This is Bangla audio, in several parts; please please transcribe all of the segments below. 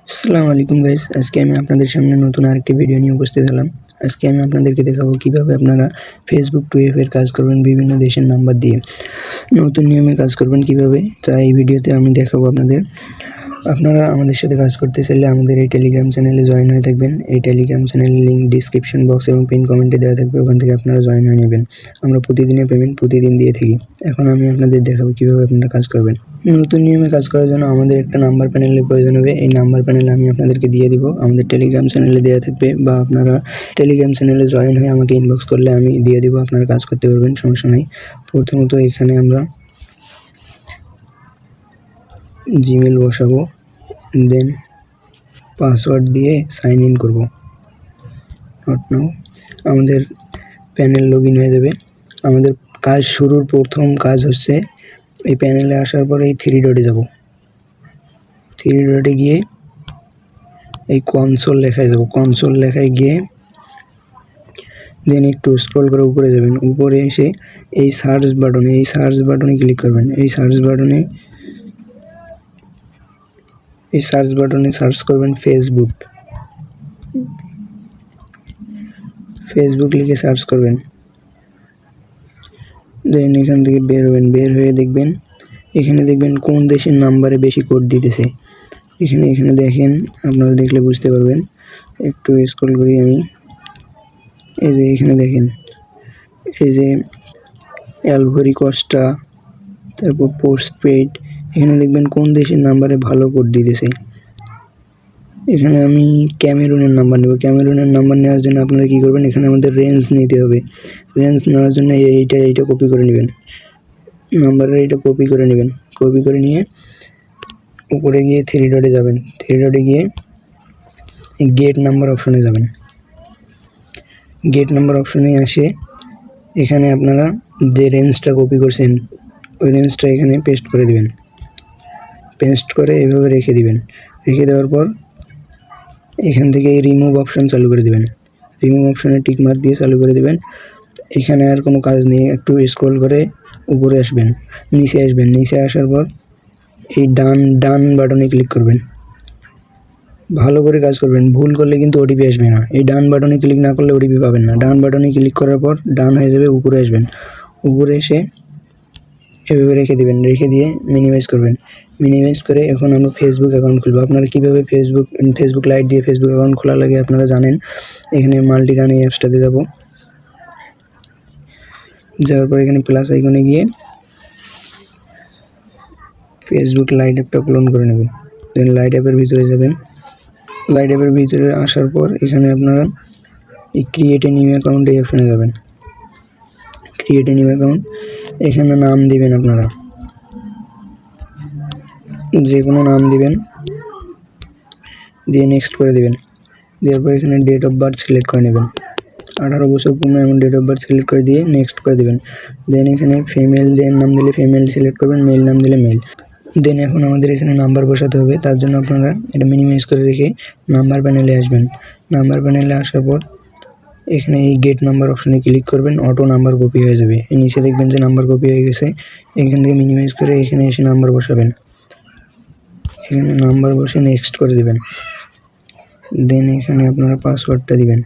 আসসালামু আলাইকুম গাইস, আজকে আমি আপনাদের সামনে নতুন আরেকটি ভিডিও নিয়ে উপস্থিত হলাম। আজকে আমি আপনাদেরকে দেখাবো কিভাবে আপনারা ফেসবুক টু এর কাজ করবেন বিভিন্ন দেশের নাম্বার দিয়ে। নতুন নিয়মে কাজ করবেন কিভাবে, তা এই ভিডিওতে আমি দেখাবো আপনাদের। আপনারা আমাদের সাথে কাজ করতে চাইলে আমাদের এই টেলিগ্রাম চ্যানেলে জয়েন হয়ে থাকবেন। এই টেলিগ্রাম চ্যানেলের লিঙ্ক ডিসক্রিপশন বক্স এবং পিন কমেন্টে দেওয়া থাকবে, ওখান থেকে আপনারা জয়েন হয়ে নেবেন। আমরা প্রতিদিনের পেমেন্ট প্রতিদিন দিয়ে থাকি। এখন আমি আপনাদের দেখাবো কিভাবে আপনারা কাজ করবেন। নতুন নিয়মে কাজ করার জন্য আমাদের একটা নাম্বার প্যানেলের প্রয়োজন হবে। এই নাম্বার প্যানেল আমি আপনাদেরকে দিয়ে দিব, আমাদের টেলিগ্রাম চ্যানেলে দেওয়া থাকবে, বা আপনারা টেলিগ্রাম চ্যানেলে জয়েন হয়ে আমাকে ইনবক্স করলে আমি দিয়ে দিব, আপনারা কাজ করতে পারবেন, সমস্যা নেই। প্রথমত এখানে আমরা জিমেল বসাবো, দেন পাসওয়ার্ড দিয়ে সাইন ইন করব। নট নাও আমাদের প্যানেল লগ ইন হয়ে যাবে। আমাদের কাজ শুরুর প্রথম কাজ হচ্ছে এই প্যানেলে আসার পরে এই থ্রি ডটে যাব। থ্রি ডটে গিয়ে এই কনসোল লেখায় যাব। কনসোল লেখায় গিয়ে দেন একটু স্ক্রল করে উপরে যাবেন। উপরে এসে এই সার্চ বাটনে ক্লিক করবেন। এই সার্চ বাটনে সার্চ করবেন ফেসবুক লিখে সার্চ করবেন। দেন এখান থেকে বের হবেন। বের হয়ে দেখবেন, এখানে দেখবেন কোন দেশের নাম্বারে বেশি কোড দিতেছে। এখানে দেখেন, আপনারা দেখলে বুঝতে পারবেন। একটু স্ক্রল করি আমি। এই যে এখানে দেখেন, এই যে অ্যালভরি কস্টা, তারপর পোস্টপেড, এখানে দেখবেন কোন দেশের নাম্বারে ভালো কোড দিতেছে। এখানে আমি ক্যামেরুনের নাম্বার নেব। ক্যামেরুনের নাম্বার নেওয়ার জন্য আপনারা কী করবেন, এখানে আমাদের রেঞ্জ নিতে হবে। রেঞ্জ নেওয়ার জন্য এইটা কপি করে নেবেন, নাম্বারের এইটা কপি করে নেবেন। কপি করে নিয়ে উপরে গিয়ে থ্রি ডটে যাবেন। থ্রি ডটে গিয়ে গেট নাম্বার অপশনে যাবেন। গেট নাম্বার অপশনে আসে এখানে আপনারা যে রেঞ্জটা কপি করছেন ওই রেঞ্জটা এখানে পেস্ট করে দিবেন। পেস্ট করে এভাবে রেখে দিবেন। রেখে দেওয়ার পর এখান থেকে এই রিমুভ অপশন চালু করে দিবেন। রিমুভ অপশনে টিকমার্ক দিয়ে চালু করে দিবেন। এখানে আর কোনো কাজ নেই। একটু স্ক্রল করে উপরে আসবেন, নিচে আসবেন। নিচে আসার পর এই ডান বাটনে ক্লিক করবেন। ভালো করে কাজ করবেন, ভুল করলে কিন্তু ওটিপি আসবে না। এই ডান বাটনে ক্লিক না করলে ওটিপি পাবেন না। ডান বাটনে ক্লিক করার পর ডান হয়ে যাবে, উপরে আসবেন। উপরে এসে এভাবে রেখে দেবেন। রেখে দিয়ে মিনিমাইজ করবেন। মিনিমাইজ করে এখন আমরা ফেসবুক অ্যাকাউন্ট খুলবো। আপনারা কীভাবে ফেসবুক লাইট দিয়ে ফেসবুক অ্যাকাউন্ট খোলা লাগে আপনারা জানেন। এখানে মাল্টিরান এই অ্যাপসটাতে যাব। যাওয়ার পর এখানে প্লাস আইকনে গিয়ে ফেসবুক লাইট অ্যাপটা ক্লোন করে নেবেন। দেন লাইট অ্যাপের ভিতরে যাবেন। লাইট অ্যাপের ভিতরে আসার পর এখানে আপনারা এই ক্রিয়েট এ নিউ অ্যাকাউন্ট এই অপশনে যাবেন। ক্রিয়েট এ নিউ অ্যাকাউন্ট, এখানে নাম দিবেন, আপনারা যে কোনো নাম দিবেন, দিয়ে নেক্সট করে দেবেন। দেওয়ার পর এখানে ডেট অফ বার্থ সিলেক্ট করে নেবেন। 18 বছর পূর্ণ এমন ডেট অফ বার্থ সিলেক্ট করে দিয়ে নেক্সট করে দেবেন। দেন এখানে ফিমেল নাম দিলে ফিমেল সিলেক্ট করবেন, মেল নাম দিলে মেল। দেন এখন আমাদের এখানে নাম্বার বসাতে হবে। তার জন্য আপনারা এটা মিনিমাইজ করে রেখে নাম্বার প্যানেলে আসবেন। নাম্বার প্যানেলে আসার পর এখানে এই গেট নাম্বার অপশনে ক্লিক করবেন। অটো নাম্বার কপি হয়ে যাবে। এই নিচে দেখবেন যে নাম্বার কপি হয়ে গেছে। এখান থেকে মিনিমাইজ করে এখানে এসে নাম্বার বসাবেন। এখানে নাম্বার বসে নেক্সট করে দেবেন। দেন এখানে আপনারা পাসওয়ার্ডটা দিবেন।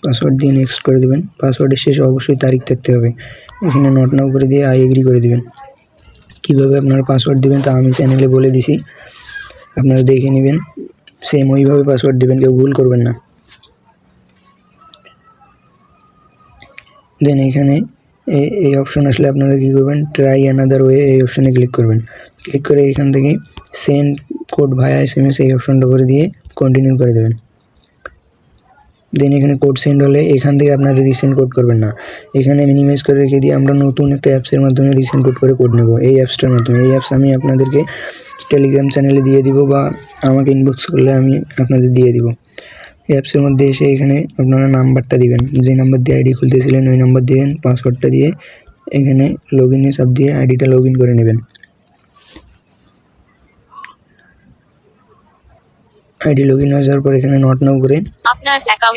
পাসওয়ার্ড দিয়ে নেক্সট করে দেবেন। পাসওয়ার্ডের শেষে অবশ্যই তারিখ থাকতে হবে। এখানে নট নাও করে দিয়ে আই এগ্রি করে দেবেন। কীভাবে আপনারা পাসওয়ার্ড দেবেন তা আমি চ্যানেলে বলে দিছি, আপনারা দেখে নেবেন। সেম ওইভাবে পাসওয়ার্ড দেবেন, কেউ ভুল করবেন না। দেন এখানে এই অপশন আসলে আপনারা কী করবেন, ট্রাই অ্যানাদার ওয়ে এই অপশানে ক্লিক করবেন। ক্লিক করে এখান থেকে সেন্ড কোড ভায়া SMS এই অপশনটা করে দিয়ে কন্টিনিউ করে দেবেন। দেন এখানে কোড সেন্ড হলে এখান থেকে আপনারা রিসেন্ড কোড করবেন না, এখানে মিনিমাইজ করে রেখে দিয়ে আমরা নতুন একটা অ্যাপসের মাধ্যমে রিসেন্ড কোড করে কোড নেব। এই অ্যাপসটার মাধ্যমে, এই অ্যাপস আমি আপনাদেরকে টেলিগ্রাম চ্যানেলে দিয়ে দিব, বা আমাকে ইনবক্স করলে আমি আপনাদের দিয়ে দিব। এই অ্যাপসের মধ্যে এসে এখানে আপনারা নাম্বারটা দিবেন, যে নাম্বার দিয়ে আইডি খুলতেছিলেন ওই নাম্বার দিবেন। পাসওয়ার্ডটা দিয়ে এখানে লগ ইনে চাপ দিয়ে আইডিটা লগ ইন করে নেবেন। আইডি লগ ইন হয়ে যাওয়ার পর এখানে নট নাও করে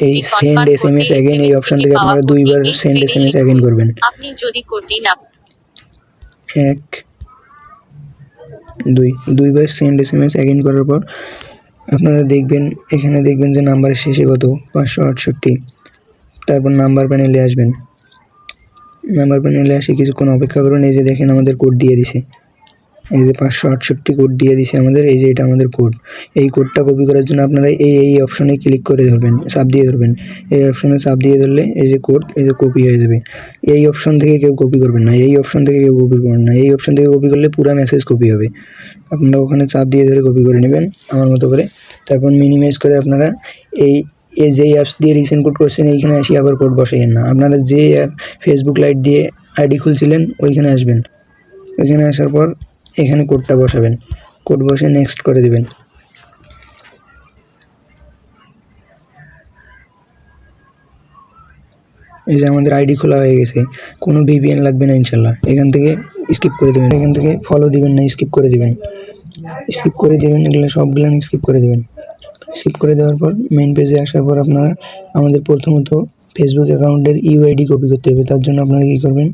এই সেন্ড SMS অ্যাগেন এই অপশন থেকে আপনারা দুইবার সেন্ড SMS অ্যাগেন করবেন। আপনি যদি কোডটি না দুইবার সেন্ড SMS অ্যাগেন করার পর আপনারা দেখবেন এখানে দেখবেন যে নাম্বারের শেষে কত 568। তারপর নাম্বার প্যানেলে আসবেন। নাম্বার প্যানেলে আসে কিছুক্ষণ অপেক্ষা করুন। এই যে দেখেন আমাদের কোড দিয়ে দিছে, এই যে 568 কোড দিয়ে দিছে আমাদের। এই যে এটা আমাদের কোড। এই কোডটা কপি করার জন্য আপনারা এই অপশনে ক্লিক করে ধরবেন, চাপ দিয়ে ধরবেন। এই অপশনে চাপ দিয়ে ধরলে এই যে কোড, এই যে কপি হয়ে যাবে। এই অপশন থেকে কেউ কপি করবেন না, এই অপশন থেকে কেউ কপি করবেন না। এই অপশন থেকে কপি করলে পুরো মেসেজ কপি হবে। আপনারা ওখানে চাপ দিয়ে ধরে কপি করে নেবেন আমার মতো করে। তারপর মিনিমাইজ করে আপনারা যেই অ্যাপস দিয়ে রিসেন্ট কোড করছেন এইখানে এসে আবার কোড বসাইয়েন না। আপনারা যে ফেসবুক লাইট দিয়ে আইডি খুলছিলেন ওইখানে আসবেন। ওইখানে আসার পর এখানে কোডটা বসাবেন। কোড বসে নেক্সট করে দেবেন। এই যে আমাদের আইডি খোলা হয়ে গেছে। কোনো ভিপিএন লাগবে না ইনশাল্লাহ। এখান থেকে স্কিপ করে দেবেন, এখান থেকে ফলো দিবেন না, স্কিপ করে দেবেন। স্কিপ করে দেবেন, এগুলো সবগুলো স্কিপ করে দেবেন। স্কিপ করে দেওয়ার পর মেন পেজে আসার পর আপনারা আমাদের প্রথমত ফেসবুক অ্যাকাউন্টের ইউআইডি কপি করতে হবে। তার জন্য আপনারা কী করবেন,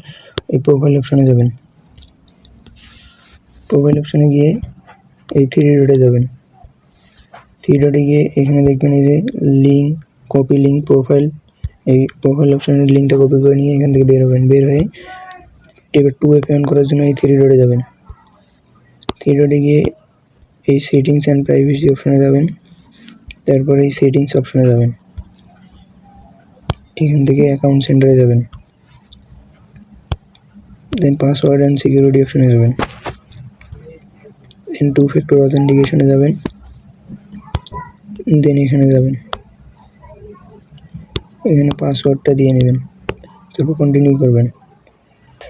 এই প্রোফাইল অপশনে যাবেন। প্রোফাইল অপশনে গিয়ে এই 3 ডটে যাবেন। 3 ডটে গিয়ে এখানে দেখবেন এই যে লিঙ্ক, কপি লিঙ্ক প্রোফাইল। এই প্রোফাইল অপশনের লিঙ্কটা কপি করে নিয়ে এখান থেকে বের হবেন। বের হয়ে এবার 2FA অন করার জন্য এই 3 ডটে যাবেন। 3 ডটে গিয়ে এই সেটিংস অ্যান্ড প্রাইভেসি অপশনে যাবেন। তারপরে এই সেটিংস অপশনে যাবেন। এখান থেকে অ্যাকাউন্ট সেন্টারে যাবেন। দেন পাসওয়ার্ড অ্যান্ড সিকিউরিটি অপশনে যাবেন। দেন 2 ফ্যাক্টর অথেন্টিকেশনে যাবেন। দেন এখানে যাবেন, এখানে পাসওয়ার্ডটা দিয়ে নেবেন। তারপর কন্টিনিউ করবেন।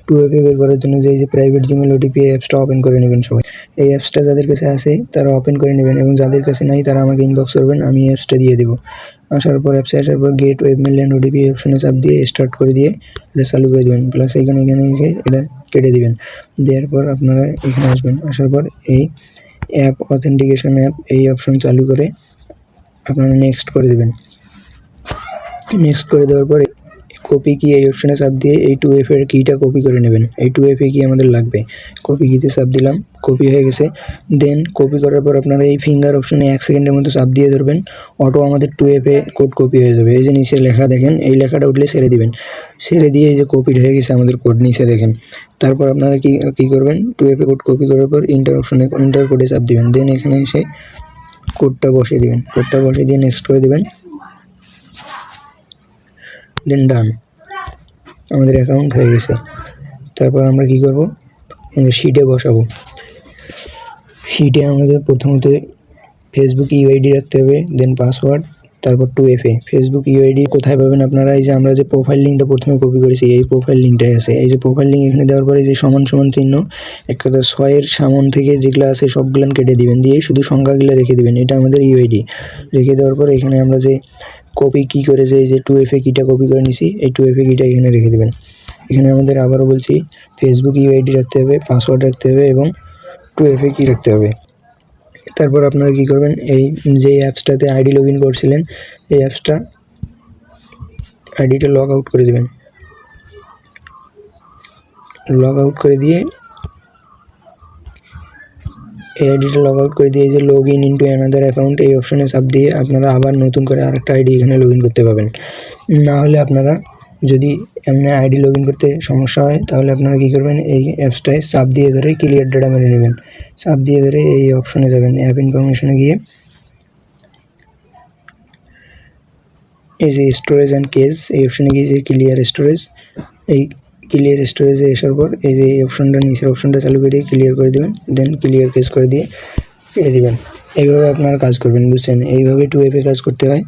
2FA বের করার জন্য যে প্রাইভেট জিমেল ওটিপি অ্যাপসটা ওপেন করে নেবেন সবাই। এই অ্যাপসটা যাদের কাছে আছে তারা ওপেন করে নেবেন, এবং যাদের কাছে নাই তারা আমাকে ইনবক্স করবেন, আমি অ্যাপসটা দিয়ে দেবো। আসার পর অ্যাপসে আসার পর get web mail and OTP অপশনে চাপ দিয়ে স্টার্ট করে দিয়ে এটা চালু করে দেবেন। প্লাস এখানে এটা কেটে দেবেন। দেওয়ার পর আপনারা এখানে আসবেন। আসার পর এই অ্যাপ অথেন্টিকেশন অ্যাপ এই অপশন চালু করে আপনারা নেক্সট করে দেবেন। নেক্সট করে দেওয়ার পরে কপি কি এই অপশনে চাপ দিয়ে এই 2FA এর কিটা কপি করে নেবেন। এই 2FA কি আমাদের লাগবে। কপি কিতে চাপ দিলাম, কপি হয়ে গেছে। দেন কপি করার পর আপনারা এই ফিঙ্গার অপশনে 1 সেকেন্ডের মতো চাপ দিয়ে ধরবেন। অটো আমাদের 2FA কোড কপি হয়ে যাবে। এই যে নিচে লেখা দেখেন, এই লেখাটা উঠলে ছেড়ে দিবেন। ছেড়ে দিয়ে এই যে কপি হয়ে গেছে আমাদের কোড নিচে দেখেন। তারপর আপনারা কি করবেন, 2FA কোড কপি করার পর ইন্টার অপশনে ইন্টার কোডে চাপ দিবেন। দেন এখানে এসে কোডটা বসিয়ে দিবেন। কোডটা বসিয়ে দিয়ে নেক্সট করে দেবেন। দেন ডান, আমাদের অ্যাকাউন্ট হয়ে গেছে। তারপর আমরা কি করব, আমরা শিটে বসাবো। শিটে আমাদের প্রথমত ফেসবুক ইউআইডি রাখতে হবে, দেন পাসওয়ার্ড, তারপর 2FA। ফেসবুক ইউআইডি কোথায় পাবেন আপনারা, এই যে আমরা যে প্রোফাইল লিঙ্কটা প্রথমে কপি করেছি এই প্রোফাইল লিঙ্কটাই আছে। এই যে প্রোফাইল লিঙ্ক এখানে দেওয়ার পরে যে সমান সমান চিহ্ন একটা 6-এর সামন থেকে যেগুলো আছে সবগুলো কেটে দিবেন, দিয়ে শুধু সংখ্যাগুলো রেখে দিবেন। এটা আমাদের ইউআইডি। রেখে দেওয়ার পর এখানে আমরা যে কপি কি করে যে এই যে 2FA কিটা কপি করে নিছি এই 2FA কিটা এখানে রেখে দেবেন। এখানে আমাদের আবারও বলছি ফেসবুক ইউআইডি রাখতে হবে, পাসওয়ার্ড রাখতে হবে এবং 2FA কি রাখতে হবে। তারপর আপনারা কি করবেন, এই যে অ্যাপসটাতে আইডি লগ ইন করছিলেন এই অ্যাপসটা আইডিটা লগ আউট করে দেবেন। লগ আউট করে দিয়ে এই আইডিটা লগ আউট করে দিয়ে এই যে log in into another account এই অপশনে চাপ দিয়ে আপনারা আবার নতুন করে আরেকটা আইডি এখানে লগ ইন করতে পারবেন। না হলে আপনারা যদি এমনি আইডি লগ ইন করতে সমস্যা হয় তাহলে আপনারা কী করবেন, এই অ্যাপসটায় চাপ দিয়ে ধরে ক্লিয়ার ডেটা মেরে নেবেন। চাপ দিয়ে ধরে এই অপশনে যাবেন, অ্যাপ ইনফরমেশনে গিয়ে এই যে স্টোরেজ অ্যান্ড কেস এই অপশনে গিয়ে যে ক্লিয়ার স্টোরেজ, এই ক্লিয়ার স্টোরেজে আসার পর এই যে এই অপশনটা নিচের অপশনটা চালু করে দিয়ে ক্লিয়ার করে দেবেন। দেন ক্লিয়ার কেস করে দিয়ে কেটে দেবেন। এইভাবে আপনারা কাজ করবেন, বুঝছেন? এইভাবে 2FA কাজ করতে হয়।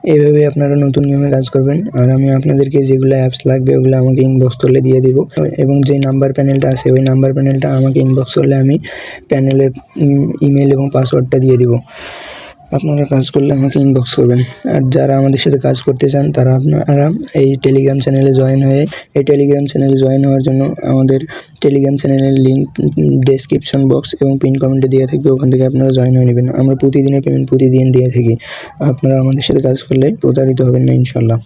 এইভাবে আপনারা নতুন নিয়মে কাজ করবেন। আর আমি আপনাদেরকে যেগুলো অ্যাপস লাগবে ওগুলো আমাকে ইনবক্স করলে দিয়ে দেব, এবং যে নাম্বার প্যানেলটা আছে ওই নাম্বার প্যানেলটা আমাকে ইনবক্স করলে আমি প্যানেলের ইমেল এবং পাসওয়ার্ডটা দিয়ে দেবো। আপনারা কাজ করলে আমাকে ইনবক্স করবেন। আর যারা আমাদের সাথে কাজ করতে চান তারা আপনারা এই টেলিগ্রাম চ্যানেলে জয়েন হয়ে এই টেলিগ্রাম চ্যানেলে জয়েন হওয়ার জন্য আমাদের টেলিগ্রাম চ্যানেলের লিঙ্ক ডেসক্রিপশন বক্স এবং পিন কমেন্টে দেওয়া থাকবে, ওখান থেকে আপনারা জয়েন হয়ে নেবেন। আমরা প্রতিদিনের পেমেন্ট প্রতিদিন দিয়ে থাকি। আপনারা আমাদের সাথে কাজ করলে প্রতারিত হবেন না ইনশাল্লাহ।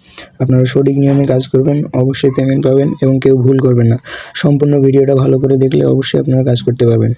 আপনারা সঠিক নিয়মে কাজ করবেন, অবশ্যই পেমেন্ট পাবেন এবং কেউ ভুল করবেন না। সম্পূর্ণ ভিডিওটা ভালো করে দেখলে অবশ্যই আপনারা কাজ করতে পারবেন।